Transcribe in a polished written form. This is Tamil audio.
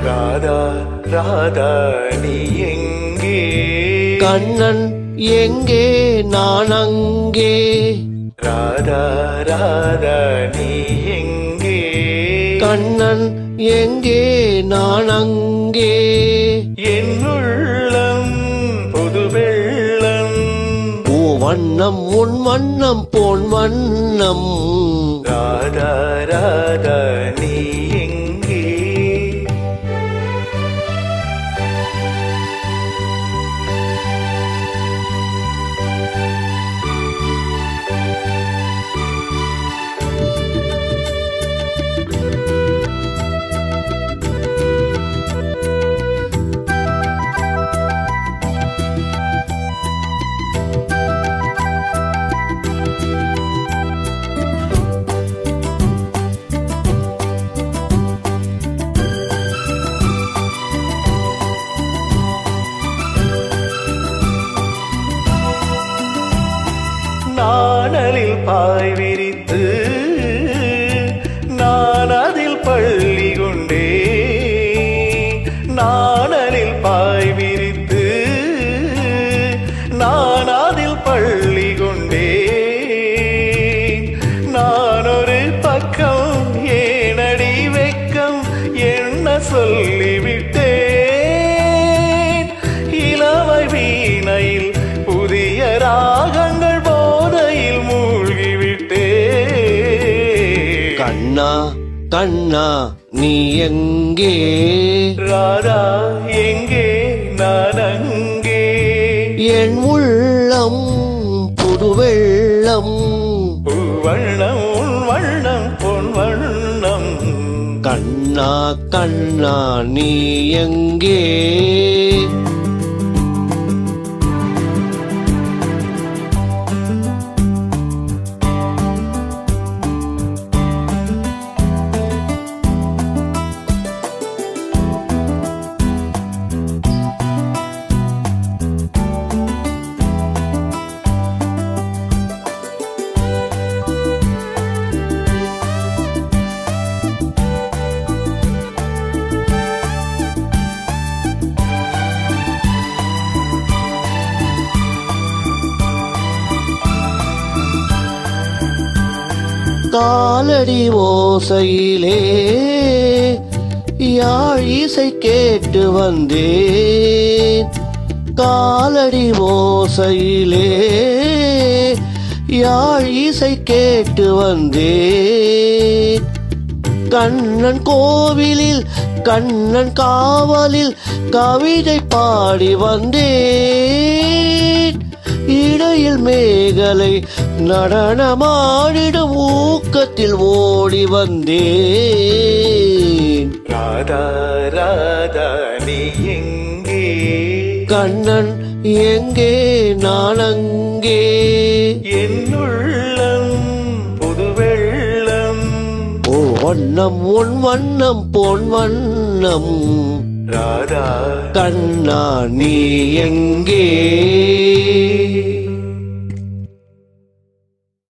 ராதா ராதா நீ எங்கே? கண்ணன் எங்கே நான் அங்கே. ராதா ராதா நீ எங்கே? கண்ணன் எங்கே நான் அங்கே. என் உள்ளம் புது வெள்ளம், பூ வண்ணம் உன் வண்ணம் பொன் வண்ணம். ராதா ராதா நீ எங்கே? நாணலில் பாய் விரித்து நான் அதில் பள்ளி கொண்டே. நாணலில் பாய் விரித்து நான் அதில் பள்ளி கொண்டே. நான் ஒரு பக்கம் ஏனடி வெக்கம் என்ன சொல்லிவிட்டேன். இளமை வீணையில் புதிய ராகங்கள் கண்ணா கண்ணா நீ எங்கே? ராதா எங்கே நான் அங்கே. என் உள்ளம் புது வெள்ளம், வண்ணம் உன் வண்ணம் பொன் வண்ணம். கண்ணா கண்ணா நீ எங்கே? காலடி ஓசையிலே யாழ் இசை கேட்டு வந்தேன். காலடி ஓசையிலே யாழ் இசை கேட்டு வந்தேன். கண்ணன் கோவிலில் கண்ணன் காவலில் கவிதை பாடி வந்தேன். இடையில் மேகலை நடனமாடிடும் ஊக்கத்தில் ஓடி வந்தேன். ராதா ராதா நீ எங்கே? கண்ணன் எங்கே நான் அங்கே. என் உள்ளம் புது வெள்ளம், ஓ வண்ணம் உன் வண்ணம் பொன் வண்ணம். ராதா கண்ணா நீ எங்கே?